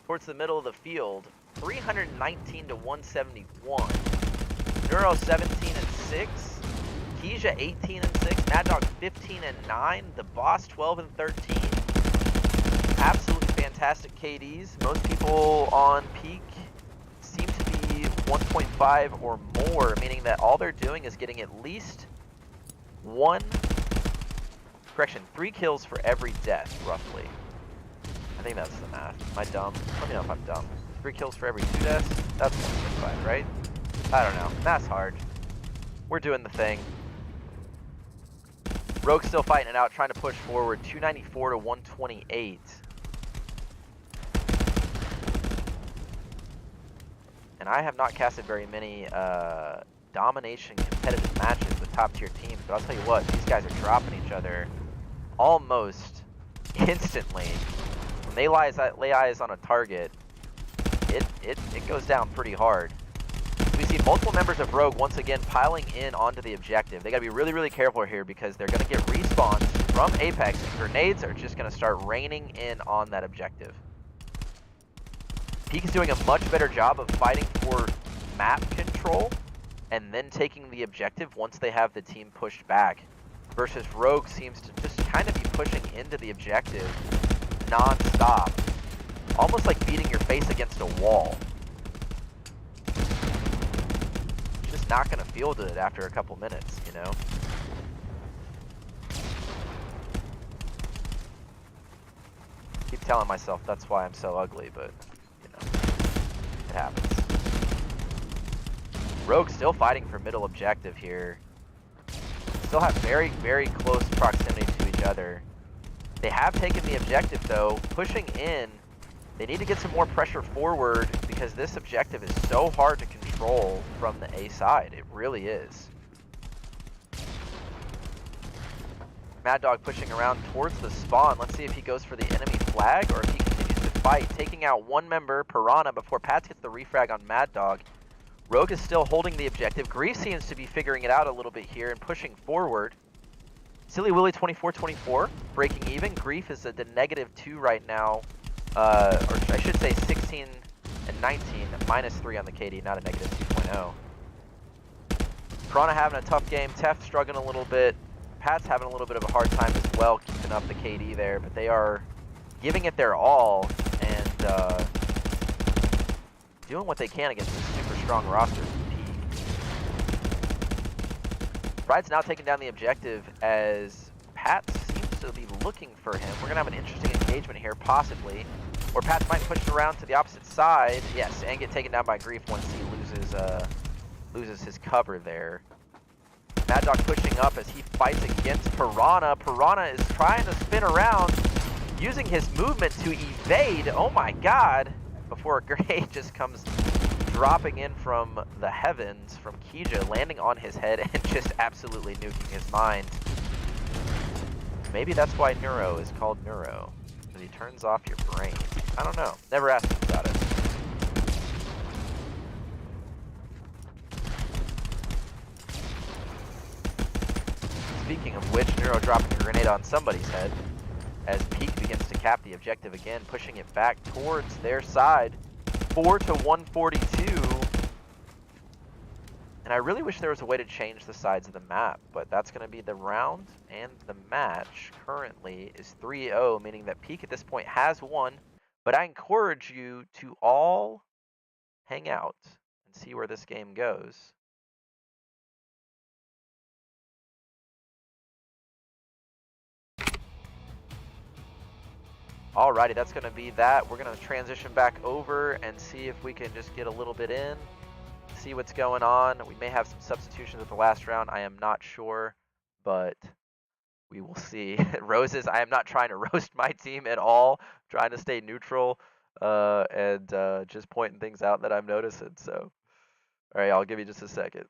S1: towards the middle of the field. 319 to 171. Neuro 17 and 6. Kija 18 and 6. Mad Dog 15 and 9. The boss 12 and 13. Absolutely fantastic KDs. Most people on Peak seem to be 1.5 or more, meaning that all they're doing is getting at least 3 kills for every death, roughly. I think that's the math. Am I dumb? Let me know if I'm dumb. 3 kills for every 2 deaths? That's 1.5, right? I don't know. Math's hard. We're doing the thing. Rogue's still fighting it out, trying to push forward. 294 to 128. And I have not casted very many domination competitive matches with top tier teams, but I'll tell you what, these guys are dropping each other almost instantly. When they lay eyes on a target, it goes down pretty hard. We see multiple members of Rogue once again piling in onto the objective. They gotta be really, really careful here because they're gonna get respawns from Apex, and grenades are just gonna start raining in on that objective. Peak is doing a much better job of fighting for map control and then taking the objective once they have the team pushed back, versus Rogue seems to just kind of be pushing into the objective non-stop, almost like beating your face against a wall. It's just not going to feel good after a couple minutes, you know? Keep telling myself that's why I'm so ugly, but you know, it happens. Rogue still fighting for middle objective here. Still have very, very close proximity to each other. They have taken the objective though, pushing in. They need to get some more pressure forward because this objective is so hard to control from the A side. It really is. Mad Dog pushing around towards the spawn. Let's see if he goes for the enemy flag or if he continues to fight, taking out one member, Piranha, before Pats gets the refrag on Mad Dog. Rogue is still holding the objective. Grief seems to be figuring it out a little bit here and pushing forward. Silly Willy 24-24, breaking even. Grief is at the -2 right now. Or I should say 16 and 19, -3 on the KD, not a -2.0. Piranha having a tough game. Tef struggling a little bit. Pat's having a little bit of a hard time as well, keeping up the KD there, but they are giving it their all and doing what they can against this super strong roster. Pride's now taking down the objective as Pat seems to be looking for him. We're going to have an interesting engagement here, possibly. Or Pat might push it around to the opposite side. Yes, and get taken down by Grief once he loses his cover there. Mad Dog pushing up as he fights against Piranha. Piranha is trying to spin around, using his movement to evade. Oh my god! Before a grenade just comes dropping in from the heavens from Kija, landing on his head and just absolutely nuking his mind. Maybe that's why Neuro is called Neuro, because he turns off your brain. I don't know. Never asked him about it. Speaking of which, Neuro dropping a grenade on somebody's head as Peak begins to cap the objective again, pushing it back towards their side. 4 to 142. And I really wish there was a way to change the sides of the map, but that's going to be the round, and the match currently is 3-0, meaning that Peak at this point has won, but I encourage you to all hang out and see where this game goes. Alrighty, that's going to be that. We're going to transition back over and see if we can just get a little bit in, see what's going on. We may have some substitutions at the last round. I am not sure, but we will see. Roses, I am not trying to roast my team at all. I'm trying to stay neutral and just pointing things out that I'm noticing. So, all right, I'll give you just a second.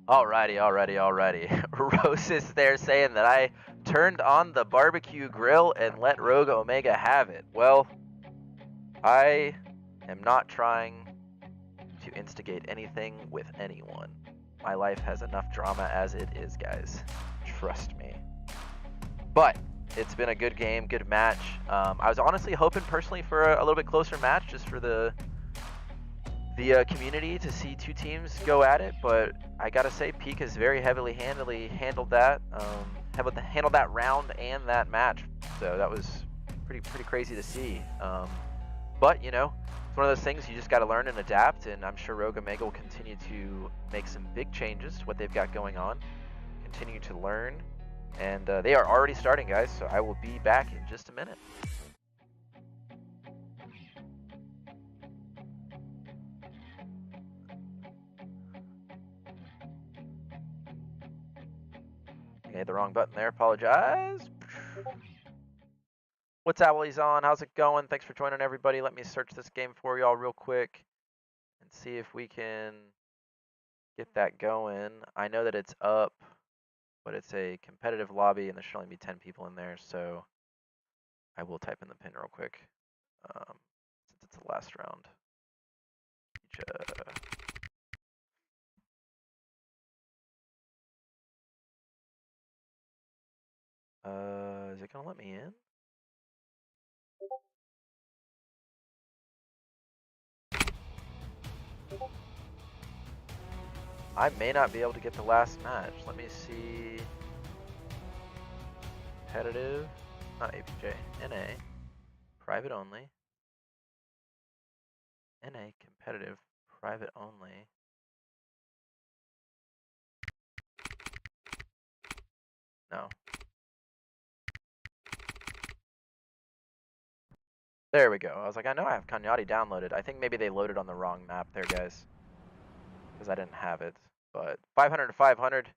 S1: Alrighty. Rose is there saying that I turned on the barbecue grill and let Rogue Omega have it. Well, I am not trying to instigate anything with anyone. My life has enough drama as it is, guys. Trust me. But it's been a good game, good match. I was honestly hoping personally for a little bit closer match, just for the community to see two teams go at it, but I gotta say Peak has very heavily handled that, handled that round and that match. So that was pretty crazy to see. But you know, it's one of those things you just got to learn and adapt. And I'm sure Rogue Omega will continue to make some big changes to what they've got going on. Continue to learn, and they are already starting, guys. So I will be back in just a minute. Okay, the wrong button there. Apologize. What's up, Willie's on? How's it going? Thanks for joining, everybody. Let me search this game for y'all real quick and see if we can get that going. I know that it's up, but it's a competitive lobby, and there should only be 10 people in there, so I will type in the pin real quick since it's the last round. Is it gonna let me in? I may not be able to get the last match. Let me see. Competitive, not APJ, NA, private only. NA, competitive, private only. No. There we go. I was like, I know I have Cagnati downloaded. I think maybe they loaded on the wrong map there, guys. Because I didn't have it. But 500 to 500.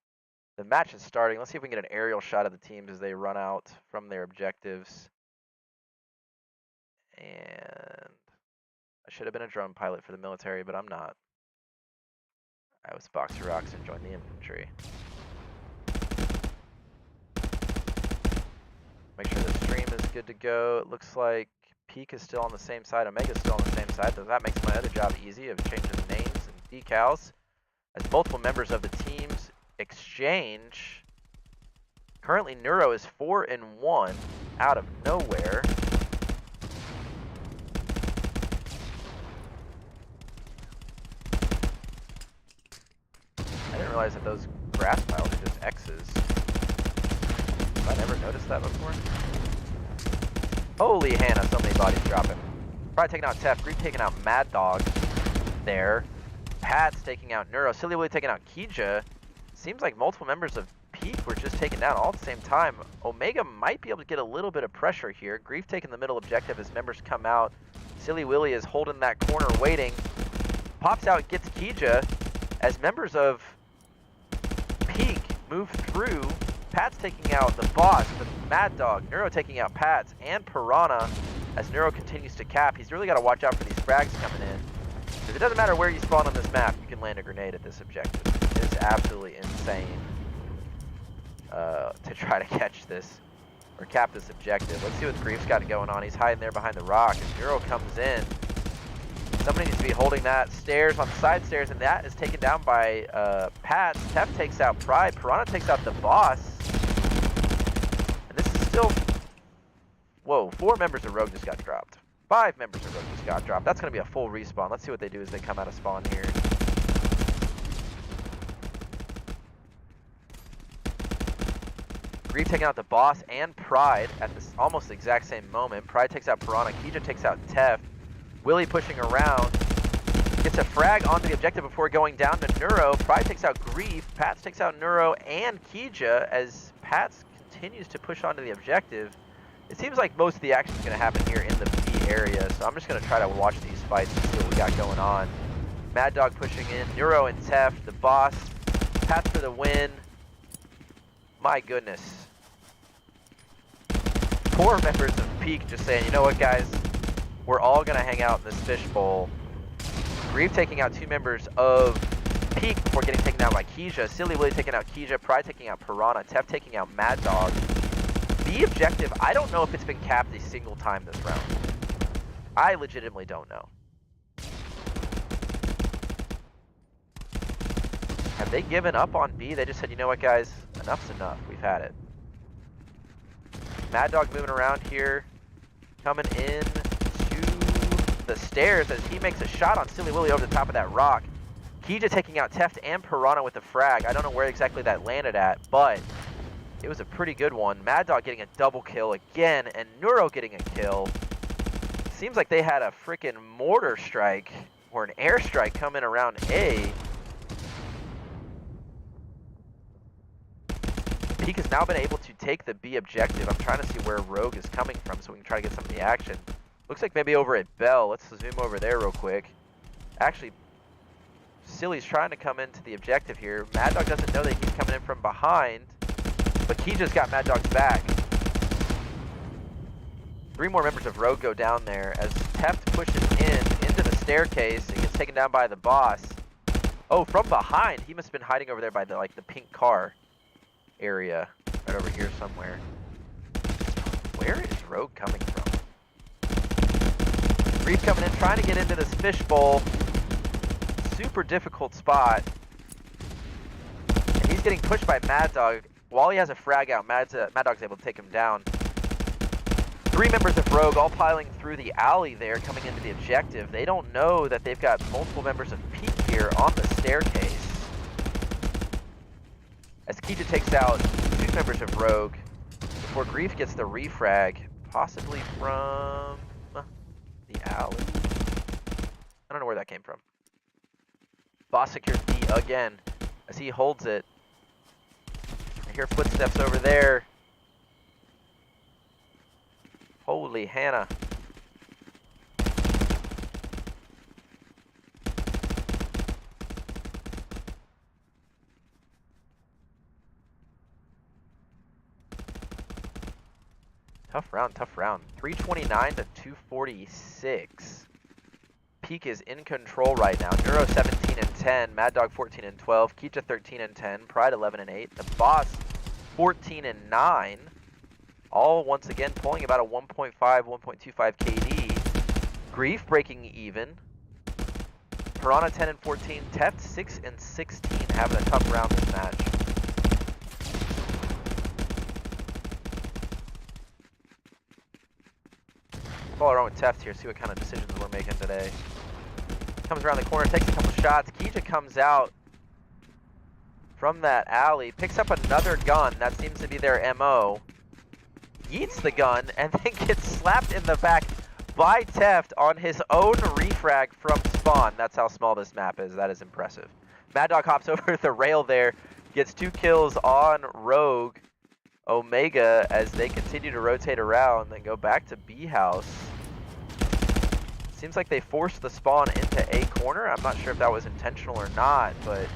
S1: The match is starting. Let's see if we can get an aerial shot of the teams as they run out from their objectives. And I should have been a drone pilot for the military, but I'm not. I was Boxer Rocks and joined the infantry. Make sure the stream is good to go. It looks like Peak is still on the same side. Omega's still on the same side. So that makes my other job easy of changing the names and decals. As multiple members of the teams exchange. Currently, Neuro is 4-1 out of nowhere. I didn't realize that those grass piles are just X's. Have I never noticed that before? Holy Hannah, so many bodies dropping. Probably taking out Tef, Grief taking out Mad Dog there. Pat's taking out Neuro, Silly Willy taking out Kija. Seems like multiple members of Peak were just taken down all at the same time. Omega might be able to get a little bit of pressure here. Grief taking the middle objective as members come out. Silly Willy is holding that corner waiting. Pops out, gets Kija. As members of Peak move through, Pat's taking out the boss, the Mad Dog. Neuro taking out Pat's and Piranha as Neuro continues to cap. He's really got to watch out for these frags coming in. Because it doesn't matter where you spawn on this map, you can land a grenade at this objective. It is absolutely insane to try to catch this or cap this objective. Let's see what Grief's got going on. He's hiding there behind the rock. As Neuro comes in, somebody needs to be holding that stairs on the side stairs, and that is taken down by Pat. Tef takes out Pride. Piranha takes out the boss. And this is still... Whoa, 4 members of Rogue just got dropped. 5 members of Rogue just got dropped. That's going to be a full respawn. Let's see what they do as they come out of spawn here. Grief taking out the boss and Pride at this almost exact same moment. Pride takes out Piranha. Kija takes out Tef. Willie pushing around. Gets a frag onto the objective before going down to Neuro. Pride takes out Grief. Pats takes out Neuro and Kija as Pats continues to push onto the objective. It seems like most of the action is going to happen here in the B area, so I'm just going to try to watch these fights and see what we got going on. Mad Dog pushing in. Neuro and Tef, the boss. Pats for the win. My goodness. 4 members of Peak just saying, you know what, guys? We're all going to hang out in this fishbowl. Grief taking out 2 members of Peak before getting taken out by Kija. Silly Willy taking out Kija. Pride taking out Piranha. Tef taking out Mad Dog. The objective, I don't know if it's been capped a single time this round. I legitimately don't know. Have they given up on B? They just said, you know what, guys? Enough's enough. We've had it. Mad Dog moving around here. Coming in to the stairs as he makes a shot on Silly Willy over the top of that rock. Kija taking out Teft and Piranha with the frag. I don't know where exactly that landed at, but It was a pretty good one. Mad Dog getting a double kill again, and Neuro getting a kill. Seems like they had a freaking mortar strike or an airstrike coming around A. Peak has now been able to take the B objective. I'm trying to see where Rogue is coming from so we can try to get some of the action. Looks like maybe over at Bell. Let's zoom over there real quick. Actually, Silly's trying to come into the objective here. Mad Dog doesn't know that he's coming in from behind, but Kija's got Mad Dog's back. 3 more members of Rogue go down there as Teft pushes into the staircase and gets taken down by the boss. Oh, from behind. He must have been hiding over there by the pink car area. Right over here somewhere. Where is Rogue coming from? Reef coming in, trying to get into this fishbowl. Super difficult spot. And he's getting pushed by Mad Dog. While he has a frag out, Mad Dog's able to take him down. 3 members of Rogue all piling through the alley there, coming into the objective. They don't know that they've got multiple members of Peak here on the staircase. As Kija takes out 2 members of Rogue before Grief gets the refrag, possibly from the alley. I don't know where that came from. Boss secures B again as he holds it. I hear footsteps over there. Holy Hannah. Tough round, tough round. 329 to 246. Peak is in control right now. Neuro 17 and 10, Mad Dog 14 and 12, Keecha 13 and 10, Pride 11 and 8, the Boss 14 and 9. All once again pulling about a 1.5, 1.25 KD. Grief breaking even. Piranha 10 and 14, Teft 6 and 16, having a tough round this match. Follow around with Teft here, see what kind of decisions we're making today. Comes around the corner, takes a couple shots. Keeja comes out from that alley, picks up another gun. That seems to be their MO. Yeets the gun, and then gets slapped in the back by Teft on his own refrag from spawn. That's how small this map is. That is impressive. Mad Dog hops over the rail there, gets 2 kills on Rogue Omega as they continue to rotate around and go back to B house. Seems like they forced the spawn into A corner. I'm not sure if that was intentional or not, but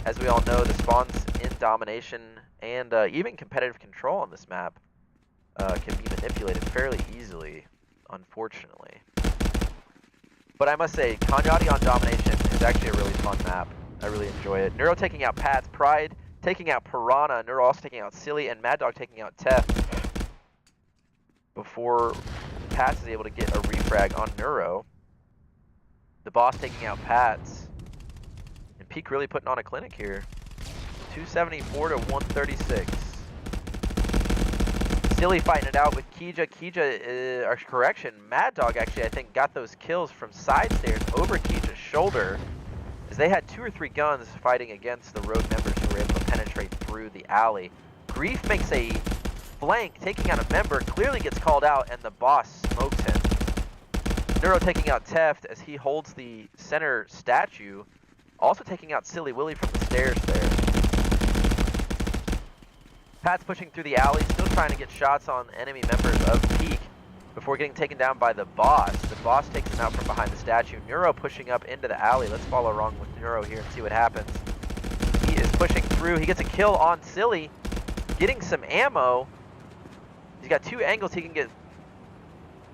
S1: as we all know, the spawns in domination and even competitive control on this map can be manipulated fairly easily, unfortunately. But I must say, Kanyati on domination is actually a really fun map. I really enjoy it. Neuro taking out Pats, Pride taking out Piranha, Neuro also taking out Silly, and Mad Dog taking out Teft before Pats is able to get a refrag on Neuro. The Boss taking out Pats. And Peak really putting on a clinic here. 274 to 136. Silly fighting it out with Keeja. Keeja, correction, Mad Dog actually, I think, got those kills from side stairs over Keeja's shoulder. As they had 2 or 3 guns fighting against the Rogue members who were able to penetrate through the alley. Grief makes a flank, taking out a member, clearly gets called out, and the Boss smokes him. Neuro taking out Teft as he holds the center statue, also taking out Silly Willy from the stairs there. Pat's pushing through the alley, still trying to get shots on enemy members of Peak before getting taken down by the Boss. The Boss takes him out from behind the statue. Neuro pushing up into the alley. Let's follow along with Neuro here and see what happens. He is pushing through. He gets a kill on Silly, getting some ammo. He's got 2 angles he can get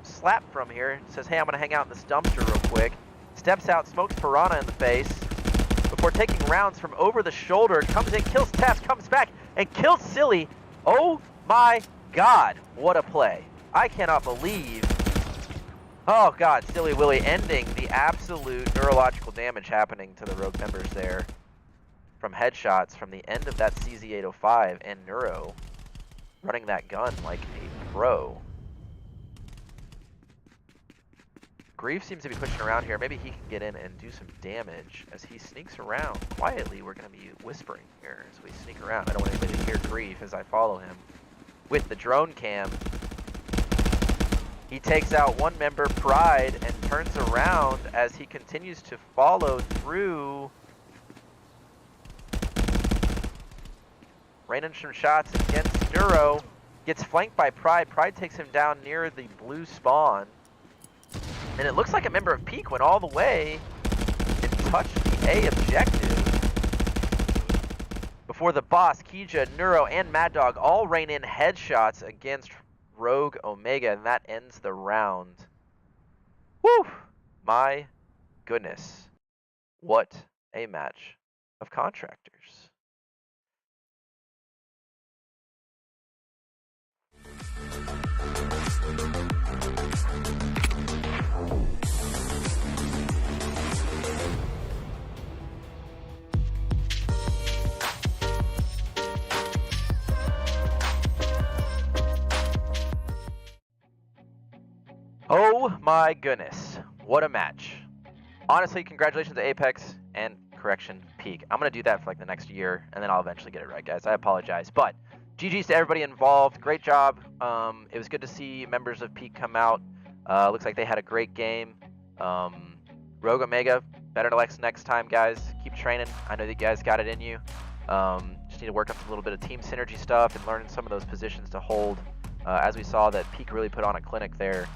S1: slapped from here. Says, hey, I'm going to hang out in this dumpster real quick. Steps out, smokes Piranha in the face before taking rounds from over the shoulder. Comes in, kills Teft, comes back, and kills Silly. Oh my god, what a play. I cannot believe. Oh god, Silly Willy ending the absolute neurological damage happening to the Rogue members there from headshots from the end of that CZ805, and Neuro running that gun like a pro. Grief seems to be pushing around here. Maybe he can get in and do some damage as he sneaks around quietly. We're going to be whispering here as we sneak around. I don't want anybody to hear Grief as I follow him with the drone cam. He takes out one member, Pride, and turns around as he continues to follow through. Raining some shots against Neuro. Gets flanked by Pride. Pride takes him down near the blue spawn. And it looks like a member of Peak went all the way and touched the A objective. Before the boss, Kija, Neuro, and Mad Dog all rain in headshots against Rogue Omega, and that ends the round. Woo! My goodness. What a match of Contractors. Oh my goodness, what a match. Honestly, congratulations to Apex and correction, Peak. I'm going to do that for like the next year, and then I'll eventually get it right, guys. I apologize, but GG's to everybody involved. Great job. It was good to see members of Peak come out. Looks like they had a great game. Rogue Omega, better next time, guys. Keep training. I know that you guys got it in you. Just need to work on some little bit of team synergy stuff and learn some of those positions to hold. As we saw that Peak really put on a clinic there.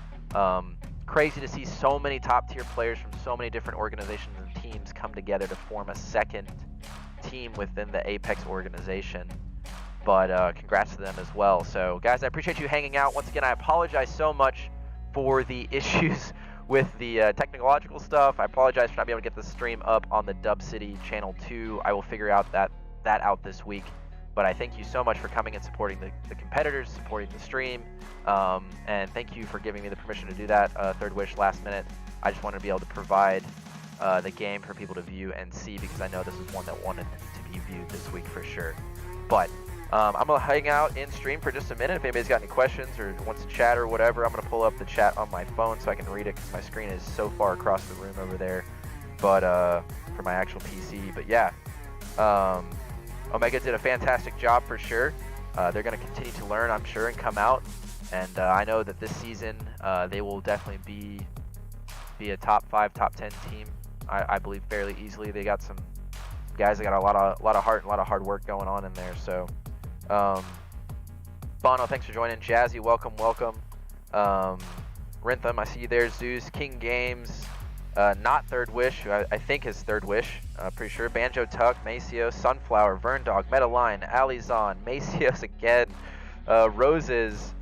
S1: Crazy to see so many top tier players from so many different organizations and teams come together to form a second team within the Apex organization. But congrats to them as well. So guys, I appreciate you hanging out. Once again, I apologize so much for the issues with the technological stuff. I apologize for not being able to get the stream up on the Dub City channel 2. I will figure out that out this week. But I thank you so much for coming and supporting the competitors, supporting the stream, and thank you for giving me the permission to do that. Third Wish last minute. I just wanted to be able to provide the game for people to view and see, because I know this is one that wanted to be viewed this week for sure. But I'm going to hang out in stream for just a minute. If anybody's got any questions or wants to chat or whatever, I'm going to pull up the chat on my phone so I can read it, because my screen is so far across the room over there. But for my actual PC. But yeah. Omega did a fantastic job for sure. They're going to continue to learn, I'm sure, and come out. And I know that this season they will definitely be a top 5, top 10 team. I believe fairly easily. They got some guys that got a lot of heart and a lot of hard work going on in there. So, Bono, thanks for joining. Jazzy, welcome. Rintham, I see you there. Zeus, King Games. Not Third Wish, who I think is Third Wish, pretty sure. Banjo Tuck, Maceo, Sunflower, Verndog, Metaline, Alizon, Maceos again, Roses,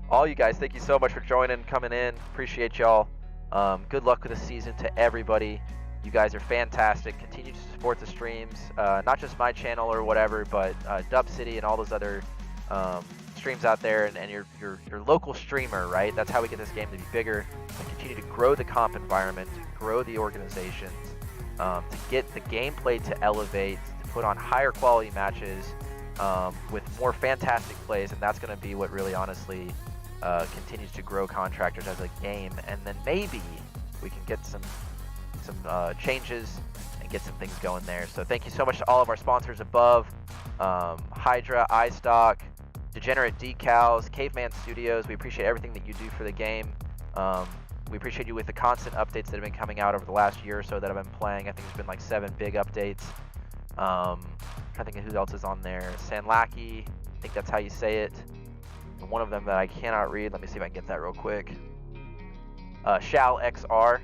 S1: all you guys, thank you so much for joining, coming in, appreciate y'all. Good luck with the season to everybody. You guys are fantastic. Continue to support the streams, not just my channel or whatever, but Dub City and all those other streams out there, and your local streamer, right? That's how we get this game to be bigger and continue to grow the comp environment, grow the organizations, to get the gameplay to elevate, to put on higher quality matches with more fantastic plays, and that's going to be what really honestly continues to grow Contractors as a game. And then maybe we can get some changes and get some things going there. So thank you so much to all of our sponsors above, Hydra, iStock, Degenerate Decals, Caveman Studios. We appreciate everything that you do for the game. We appreciate you with the constant updates that have been coming out over the last year or so that I've been playing. I think there's been like 7 big updates. I'm trying to think of who else is on there. Sanlaki, I think that's how you say it. And one of them that I cannot read. Let me see if I can get that real quick. Shal XR.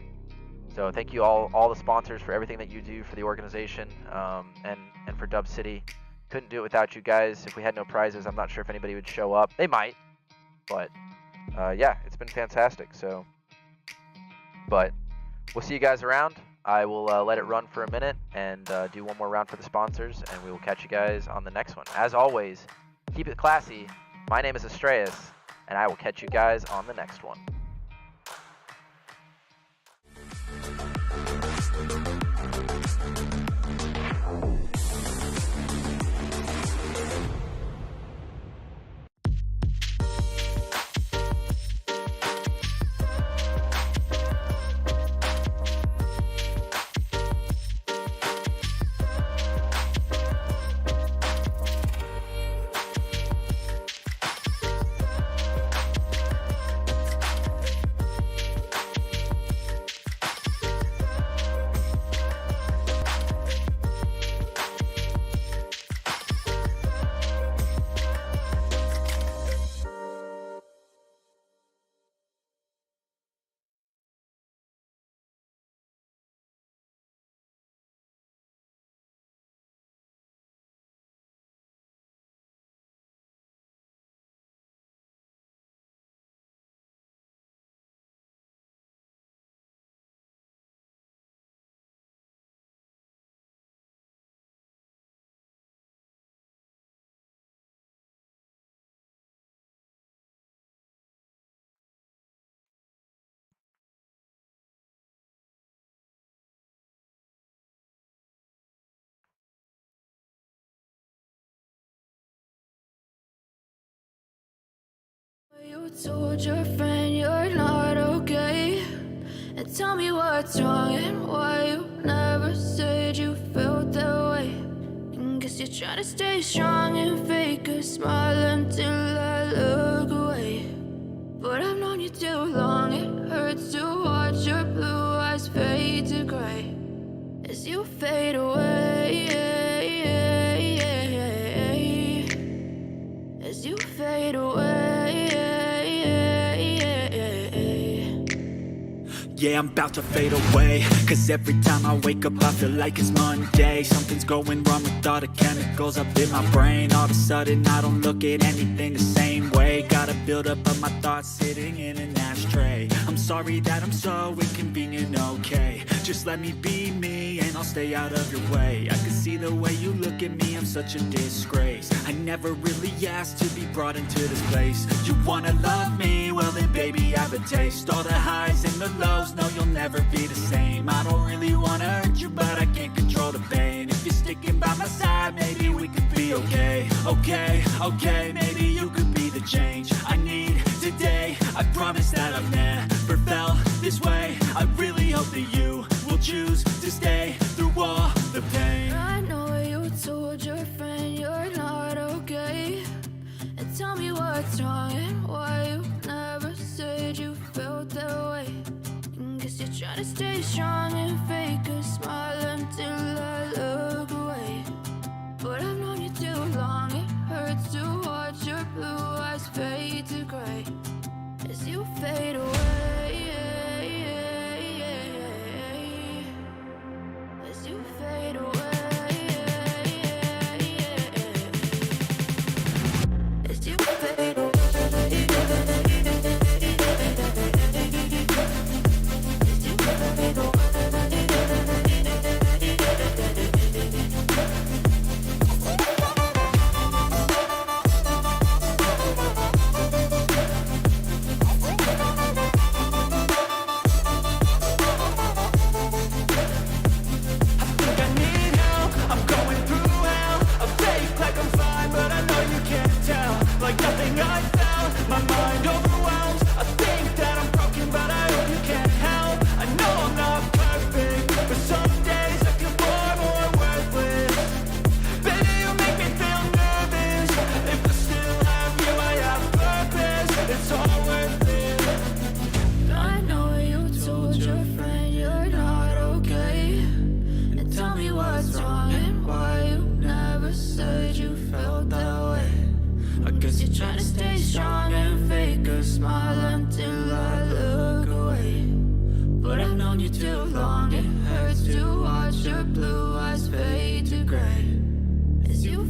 S1: So thank you all the sponsors for everything that you do for the organization, and for Dub City. Couldn't do it without you guys. If we had no prizes, I'm not sure if anybody would show up. They might, but yeah, it's been fantastic. So, but we'll see you guys around. I will let it run for a minute and do one more round for the sponsors, and we will catch you guys on the next one. As always, keep it classy. My name is Astreus, and I will catch you guys on the next one.
S2: You told your friend you're not okay, and tell me what's wrong and why you never said you felt that way. And guess you're trying to stay strong and fake a smile until I look away. But I've known you too long, it hurts to watch your blue eyes fade to gray as you fade away, as you fade away.
S3: Yeah, I'm about to fade away, cause every time I wake up I feel like it's Monday. Something's going wrong with all the chemicals up in my brain. All of a sudden I don't look at anything the same way. Gotta build up of my thoughts sitting in an ashtray. I'm sorry that I'm so inconvenient, okay. Just let me be me and I'll stay out of your way. I can see the way you look at me, I'm such a disgrace. I never really asked to be brought into this place. You wanna love me? Well then baby I have a taste. All the highs and the lows, no you'll never be the same. I don't really wanna hurt you but I can't control the pain. If you're sticking by my side maybe we could be okay. Okay, maybe you could be the change I need today. I promise that I've never felt this way. I really hope that you will choose to stay through all the pain.
S2: I know you told your friend you're not okay, and tell me what's wrong and why you never said you felt that way. And guess you're trying to stay strong and fake a smile until I look away. But I've known you too long, it hurts to watch your blue eyes fade to gray as you fade away, as you fade away, as you fade away.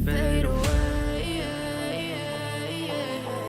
S2: Fade